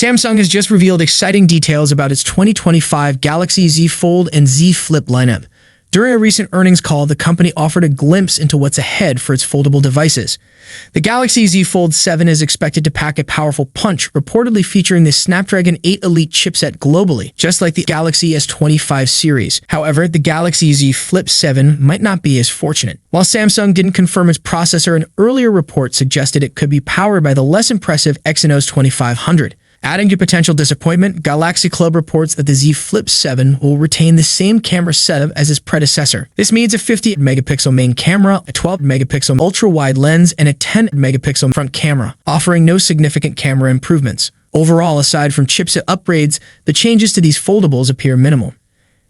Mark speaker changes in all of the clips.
Speaker 1: Samsung has just revealed exciting details about its 2025 Galaxy Z Fold and Z Flip lineup. During a recent earnings call, the company offered a glimpse into what's ahead for its foldable devices. The Galaxy Z Fold 7 is expected to pack a powerful punch, reportedly featuring the Snapdragon 8 Elite chipset globally, just like the Galaxy S25 series. However, the Galaxy Z Flip 7 might not be as fortunate. While Samsung didn't confirm its processor, an earlier report suggested it could be powered by the less impressive Exynos 2500. Adding to potential disappointment, Galaxy Club reports that the Z Flip 7 will retain the same camera setup as its predecessor. This means a 50-megapixel main camera, a 12-megapixel ultra-wide lens, and a 10-megapixel front camera, offering no significant camera improvements. Overall, aside from chipset upgrades, the changes to these foldables appear minimal.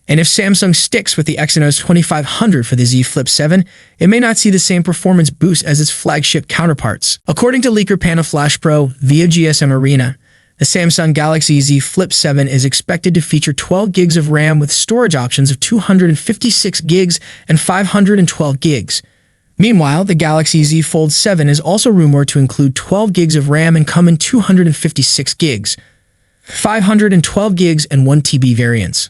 Speaker 1: And if Samsung sticks with the Exynos 2500 for the Z Flip 7, it may not see the same performance boost as its flagship counterparts. According to leaker Panaflash Pro via GSM Arena, the Samsung Galaxy Z Flip 7 is expected to feature 12 gigs of RAM with storage options of 256 gigs and 512 gigs. Meanwhile, the Galaxy Z Fold 7 is also rumored to include 12 gigs of RAM and come in 256 gigs, 512 gigs, and 1 TB variants.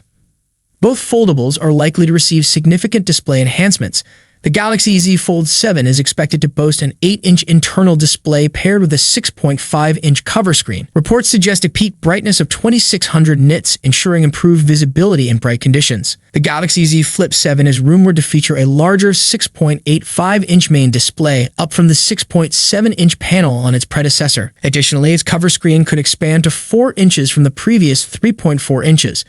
Speaker 1: Both foldables are likely to receive significant display enhancements. The Galaxy Z Fold 7 is expected to boast an 8-inch internal display paired with a 6.5-inch cover screen. Reports suggest a peak brightness of 2600 nits, ensuring improved visibility in bright conditions. The Galaxy Z Flip 7 is rumored to feature a larger 6.85-inch main display, up from the 6.7-inch panel on its predecessor. Additionally, its cover screen could expand to 4 inches from the previous 3.4 inches.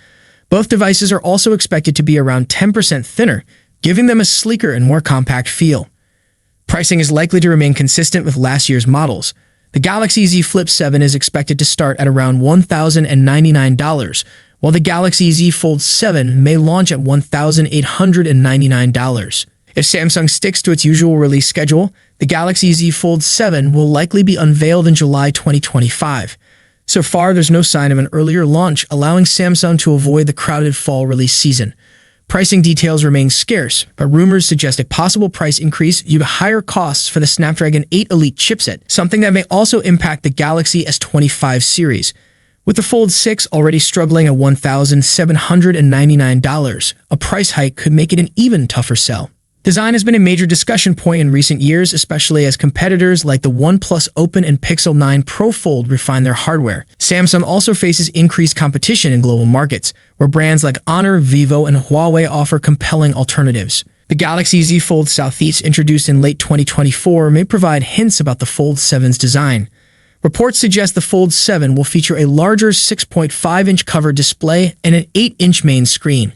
Speaker 1: Both devices are also expected to be around 10% thinner, giving them a sleeker and more compact feel. Pricing is likely to remain consistent with last year's models. The Galaxy Z Flip 7 is expected to start at around $1,099, while the Galaxy Z Fold 7 may launch at $1,899. If Samsung sticks to its usual release schedule, the Galaxy Z Fold 7 will likely be unveiled in July 2025. So far, there's no sign of an earlier launch, allowing Samsung to avoid the crowded fall release season. Pricing details remain scarce, but rumors suggest a possible price increase due to higher costs for the Snapdragon 8 Elite chipset, something that may also impact the Galaxy S25 series. With the Fold 6 already struggling at $1,799, a price hike could make it an even tougher sell. Design has been a major discussion point in recent years, especially as competitors like the OnePlus Open and Pixel 9 Pro Fold refine their hardware. Samsung also faces increased competition in global markets, where brands like Honor, Vivo, and Huawei offer compelling alternatives. The Galaxy Z Fold Southeast, introduced in late 2024, may provide hints about the Fold 7's design. Reports suggest the Fold 7 will feature a larger 6.5-inch cover display and an 8-inch main screen.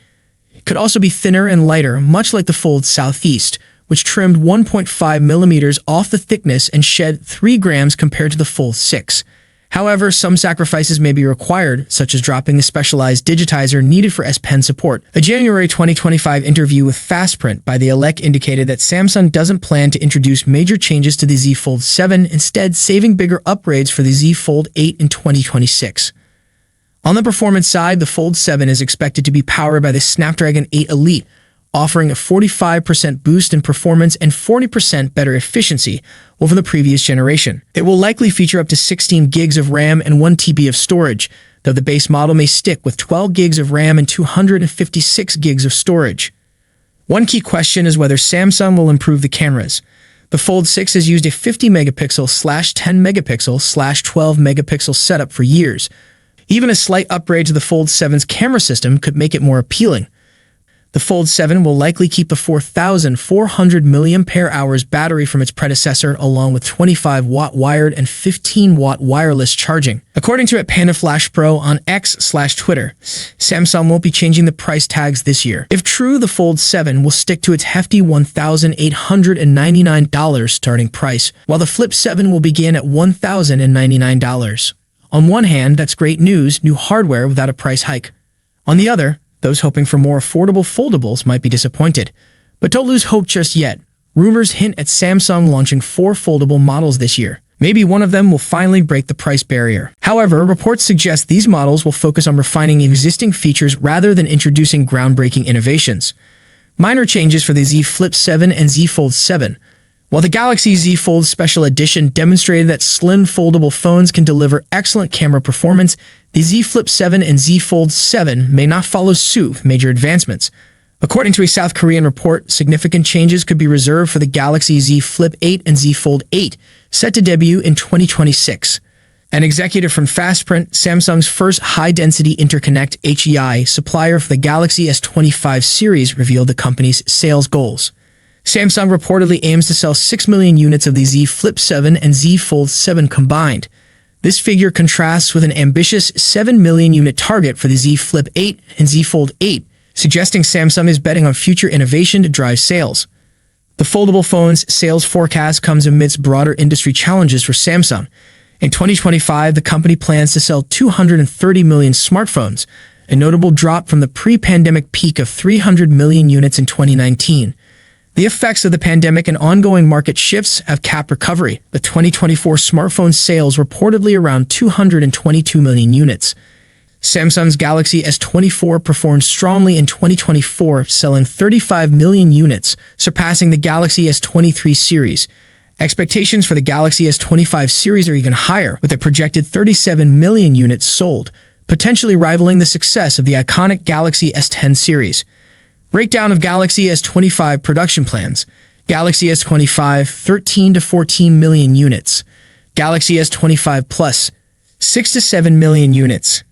Speaker 1: It could also be thinner and lighter, much like the Fold Southeast, which trimmed 1.5 millimeters off the thickness and shed 3 grams compared to the Fold 6. However, some sacrifices may be required, such as dropping the specialized digitizer needed for S Pen support. A January 2025 interview with Fastprint by the Elec indicated that Samsung doesn't plan to introduce major changes to the Z Fold 7, instead saving bigger upgrades for the Z Fold 8 in 2026. On the performance side, the Fold 7 is expected to be powered by the Snapdragon 8 Elite, offering a 45% boost in performance and 40% better efficiency over the previous generation. It will likely feature up to 16 gigs of RAM and 1 TB of storage, though the base model may stick with 12 gigs of RAM and 256 gigs of storage. One key question is whether Samsung will improve the cameras. The Fold 6 has used a 50-megapixel/10-megapixel/12-megapixel setup for years. Even a slight upgrade to the Fold 7's camera system could make it more appealing. The Fold 7 will likely keep the 4,400 mAh battery from its predecessor, along with 25-watt wired and 15-watt wireless charging. According to Panaflash Pro on X/Twitter, Samsung won't be changing the price tags this year. If true, the Fold 7 will stick to its hefty $1,899 starting price, while the Flip 7 will begin at $1,099. On one hand, that's great news, new hardware without a price hike. On the other, those hoping for more affordable foldables might be disappointed. But don't lose hope just yet. Rumors hint at Samsung launching 4 foldable models this year. Maybe one of them will finally break the price barrier. However, reports suggest these models will focus on refining existing features rather than introducing groundbreaking innovations. Minor changes for the Z Flip 7 and Z Fold 7 While the Galaxy Z Fold Special Edition demonstrated that slim foldable phones can deliver excellent camera performance, the Z Flip 7 and Z Fold 7 may not follow suit with major advancements. According to a South Korean report, significant changes could be reserved for the Galaxy Z Flip 8 and Z Fold 8, set to debut in 2026. An executive from Fastprint, Samsung's first high-density interconnect HEI supplier for the Galaxy S25 series, revealed the company's sales goals. Samsung reportedly aims to sell 6 million units of the Z Flip 7 and Z Fold 7 combined. This figure contrasts with an ambitious 7 million unit target for the Z Flip 8 and Z Fold 8, suggesting Samsung is betting on future innovation to drive sales. The foldable phone's sales forecast comes amidst broader industry challenges for Samsung. In 2025, the company plans to sell 230 million smartphones, a notable drop from the pre-pandemic peak of 300 million units in 2019. The effects of the pandemic and ongoing market shifts have capped recovery, with 2024 smartphone sales reportedly around 222 million units. Samsung's Galaxy S24 performed strongly in 2024, selling 35 million units, surpassing the Galaxy S23 series. Expectations for the Galaxy S25 series are even higher, with a projected 37 million units sold, potentially rivaling the success of the iconic Galaxy S10 series. Breakdown of Galaxy S25 production plans. Galaxy S25, 13 to 14 million units. Galaxy S25 Plus, 6 to 7 million units.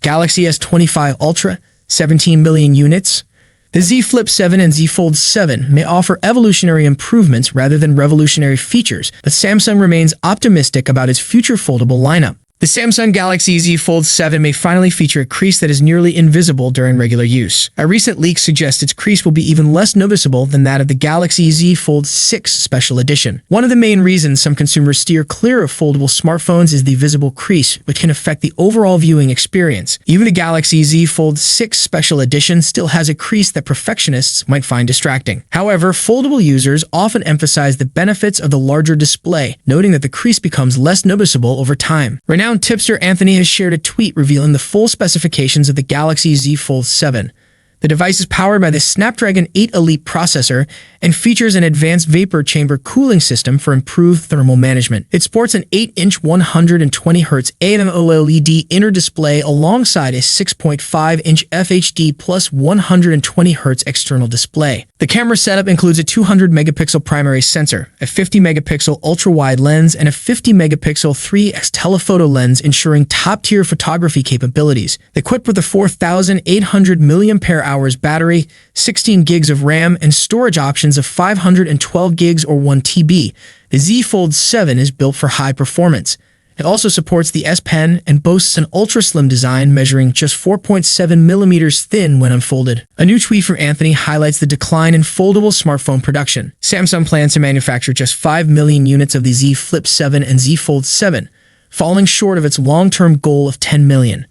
Speaker 1: Galaxy S25 Ultra, 17 million units. The Z Flip 7 and Z Fold 7 may offer evolutionary improvements rather than revolutionary features, but Samsung remains optimistic about its future foldable lineup. The Samsung Galaxy Z Fold 7 may finally feature a crease that is nearly invisible during regular use. A recent leak suggests its crease will be even less noticeable than that of the Galaxy Z Fold 6 Special Edition. One of the main reasons some consumers steer clear of foldable smartphones is the visible crease, which can affect the overall viewing experience. Even the Galaxy Z Fold 6 Special Edition still has a crease that perfectionists might find distracting. However, foldable users often emphasize the benefits of the larger display, noting that the crease becomes less noticeable over time. Renowned tipster Anthony has shared a tweet revealing the full specifications of the Galaxy Z Fold 7. The device is powered by the Snapdragon 8 Elite processor and features an advanced vapor chamber cooling system for improved thermal management. It sports an 8-inch 120Hz AMOLED inner display alongside a 6.5-inch FHD plus 120Hz external display. The camera setup includes a 200-megapixel primary sensor, a 50-megapixel ultra-wide lens, and a 50-megapixel 3x telephoto lens, ensuring top-tier photography capabilities. Equipped with a 4,800 mAh battery, 16 gigs of RAM, and storage options of 512 gigs or 1 TB, the Z Fold 7 is built for high performance. It also supports the S Pen and boasts an ultra-slim design measuring just 4.7 millimeters thin when unfolded. A new tweet from Anthony highlights the decline in foldable smartphone production. Samsung plans to manufacture just 5 million units of the Z Flip 7 and Z Fold 7, falling short of its long-term goal of 10 million.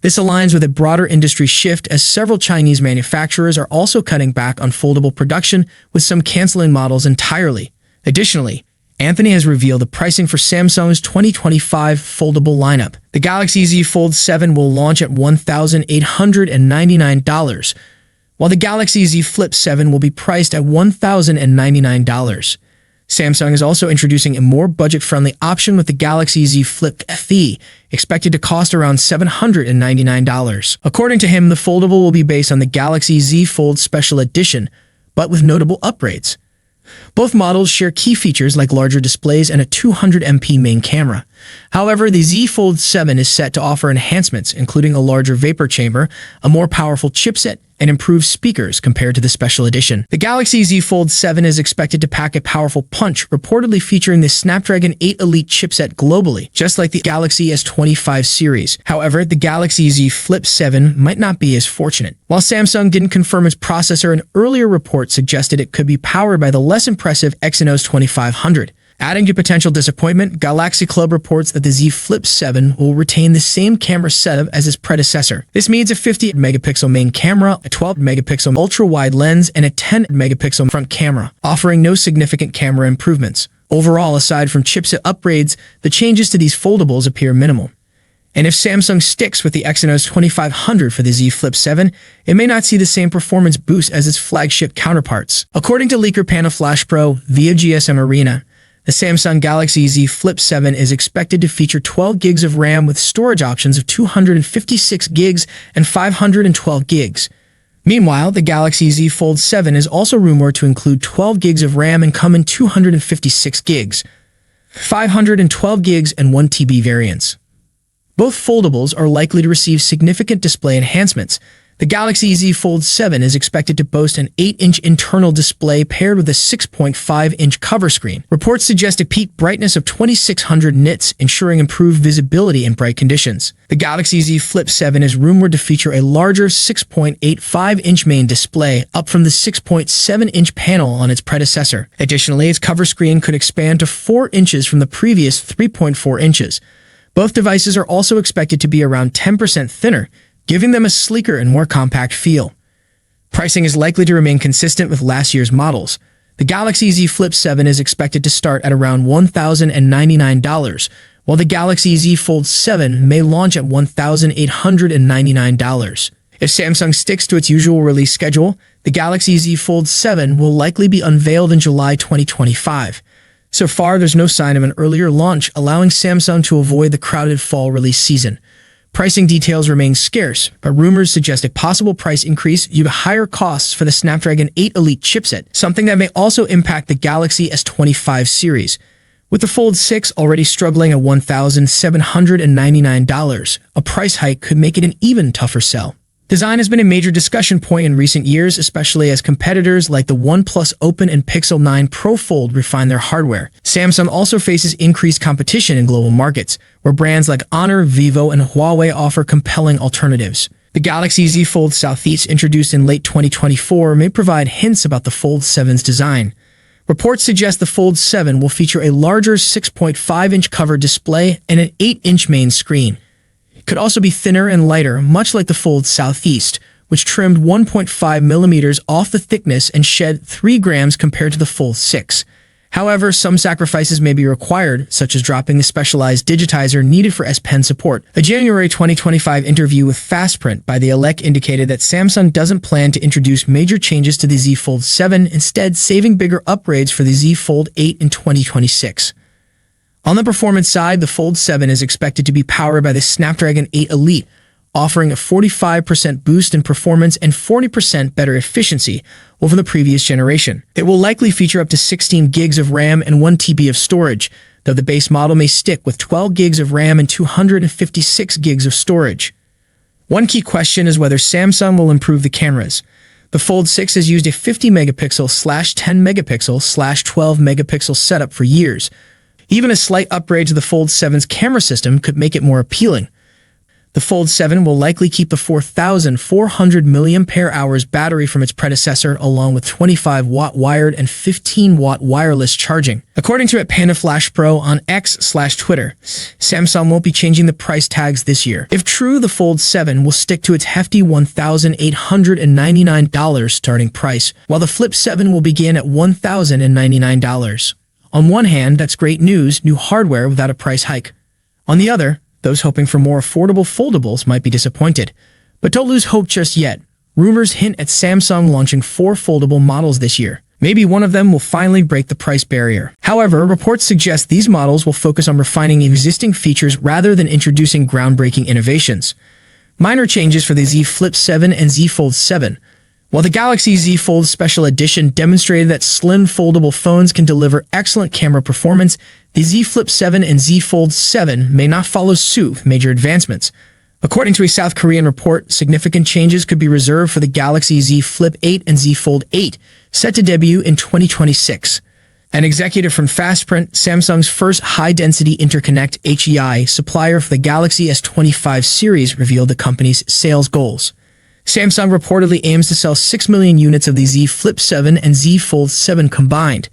Speaker 1: This aligns with a broader industry shift as several Chinese manufacturers are also cutting back on foldable production, with some canceling models entirely. Additionally, Anthony has revealed the pricing for Samsung's 2025 foldable lineup. The Galaxy Z Fold 7 will launch at $1,899, while the Galaxy Z Flip 7 will be priced at $1,099. Samsung is also introducing a more budget-friendly option with the Galaxy Z Flip FE, expected to cost around $799. According to him, the foldable will be based on the Galaxy Z Fold Special Edition, but with notable upgrades. Both models share key features like larger displays and a 200MP main camera. However, the Z Fold 7 is set to offer enhancements, including a larger vapor chamber, a more powerful chipset, and improved speakers compared to the Special Edition. The Galaxy Z Fold 7 is expected to pack a powerful punch, reportedly featuring the Snapdragon 8 Elite chipset globally, just like the Galaxy S25 series. However, the Galaxy Z Flip 7 might not be as fortunate. While Samsung didn't confirm its processor, an earlier report suggested it could be powered by the less impressive Exynos 2500. Adding to potential disappointment, Galaxy Club reports that the Z Flip 7 will retain the same camera setup as its predecessor. This means a 50-megapixel main camera, a 12-megapixel ultra-wide lens, and a 10-megapixel front camera, offering no significant camera improvements. Overall, aside from chipset upgrades, the changes to these foldables appear minimal. And if Samsung sticks with the Exynos 2500 for the Z Flip 7, it may not see the same performance boost as its flagship counterparts. According to leaker Panaflash Pro via GSM Arena, the Samsung Galaxy Z Flip 7 is expected to feature 12 gigs of RAM with storage options of 256 gigs and 512 gigs. Meanwhile, the Galaxy Z Fold 7 is also rumored to include 12 gigs of RAM and come in 256 gigs, 512 gigs, and 1 TB variants. Both foldables are likely to receive significant display enhancements. The Galaxy Z Fold 7 is expected to boast an 8-inch internal display paired with a 6.5-inch cover screen. Reports suggest a peak brightness of 2600 nits, ensuring improved visibility in bright conditions. The Galaxy Z Flip 7 is rumored to feature a larger 6.85-inch main display, up from the 6.7-inch panel on its predecessor. Additionally, its cover screen could expand to 4 inches from the previous 3.4 inches. Both devices are also expected to be around 10% thinner, giving them a sleeker and more compact feel. Pricing is likely to remain consistent with last year's models. The Galaxy Z Flip 7 is expected to start at around $1,099, while the Galaxy Z Fold 7 may launch at $1,899. If Samsung sticks to its usual release schedule, the Galaxy Z Fold 7 will likely be unveiled in July 2025. So far, there's no sign of an earlier launch, allowing Samsung to avoid the crowded fall release season. Pricing details remain scarce, but rumors suggest a possible price increase due to higher costs for the Snapdragon 8 Elite chipset, something that may also impact the Galaxy S25 series. With the Fold 6 already struggling at $1,799, a price hike could make it an even tougher sell. Design has been a major discussion point in recent years, especially as competitors like the OnePlus Open and Pixel 9 Pro Fold refine their hardware. Samsung also faces increased competition in global markets, where brands like Honor, Vivo, and Huawei offer compelling alternatives. The Galaxy Z Fold Southeast, introduced in late 2024, may provide hints about the Fold 7's design. Reports suggest the Fold 7 will feature a larger 6.5-inch cover display and an 8-inch main screen. It could also be thinner and lighter, much like the Fold Southeast, which trimmed 1.5 millimeters off the thickness and shed 3 grams compared to the Fold 6. However, some sacrifices may be required, such as dropping the specialized digitizer needed for S Pen support. A January 2025 interview with Fastprint by the Elec indicated that Samsung doesn't plan to introduce major changes to the Z Fold 7, instead saving bigger upgrades for the Z Fold 8 in 2026. On the performance side, the Fold 7 is expected to be powered by the Snapdragon 8 Elite, offering a 45% boost in performance and 40% better efficiency over the previous generation. It will likely feature up to 16 gigs of RAM and 1 TB of storage, though the base model may stick with 12 gigs of RAM and 256 gigs of storage. One key question is whether Samsung will improve the cameras. The Fold 6 has used a 50-megapixel/10-megapixel/12-megapixel setup for years. Even a slight upgrade to the Fold 7's camera system could make it more appealing. The Fold 7 will likely keep the 4,400 mAh battery from its predecessor, along with 25-watt wired and 15-watt wireless charging. According to Panaflash Pro on X/Twitter, Samsung won't be changing the price tags this year. If true, the Fold 7 will stick to its hefty $1,899 starting price, while the Flip 7 will begin at $1,099. On one hand, that's great news, new hardware without a price hike. On the other, those hoping for more affordable foldables might be disappointed. But don't lose hope just yet. Rumors hint at Samsung launching 4 foldable models this year. Maybe one of them will finally break the price barrier. However, reports suggest these models will focus on refining existing features rather than introducing groundbreaking innovations. Minor changes for the Z Flip 7 and Z Fold 7. While the Galaxy Z Fold Special Edition demonstrated that slim foldable phones can deliver excellent camera performance, the Z Flip 7 and Z Fold 7 may not follow suit with major advancements. According to a South Korean report, significant changes could be reserved for the Galaxy Z Flip 8 and Z Fold 8, set to debut in 2026. An executive from Fastprint, Samsung's first high-density interconnect HEI supplier for the Galaxy S25 series, revealed the company's sales goals. Samsung reportedly aims to sell 6 million units of the Z Flip 7 and Z Fold 7 combined.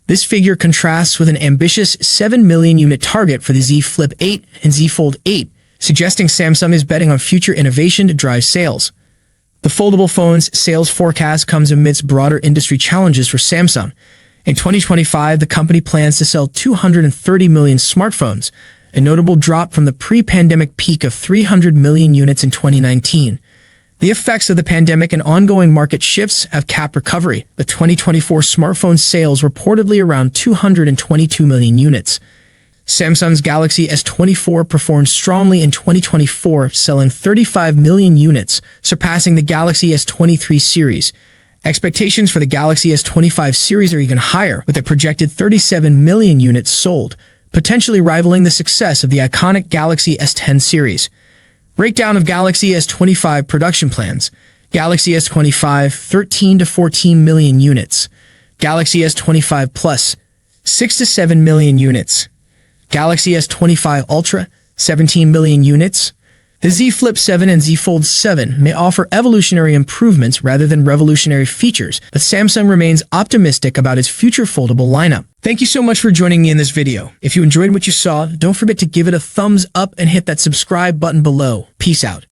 Speaker 1: This figure contrasts with an ambitious 7 million unit target for the Z Flip 8 and Z Fold 8, suggesting Samsung is betting on future innovation to drive sales. The foldable phone's sales forecast comes amidst broader industry challenges for Samsung. In 2025, the company plans to sell 230 million smartphones, a notable drop from the pre-pandemic peak of 300 million units in 2019. The effects of the pandemic and ongoing market shifts have capped recovery, with 2024 smartphone sales reportedly around 222 million units. Samsung's Galaxy S24 performed strongly in 2024, selling 35 million units, surpassing the Galaxy S23 series. Expectations for the Galaxy S25 series are even higher, with a projected 37 million units sold, potentially rivaling the success of the iconic Galaxy S10 series. Breakdown of Galaxy S25 production plans. Galaxy S25, 13 to 14 million units. Galaxy S25 Plus, 6 to 7 million units. Galaxy S25 Ultra, 17 million units. The Z Flip 7 and Z Fold 7 may offer evolutionary improvements rather than revolutionary features, but Samsung remains optimistic about its future foldable lineup. Thank you so much for joining me in this video. If you enjoyed what you saw, don't forget to give it a thumbs up and hit that subscribe button below. Peace out.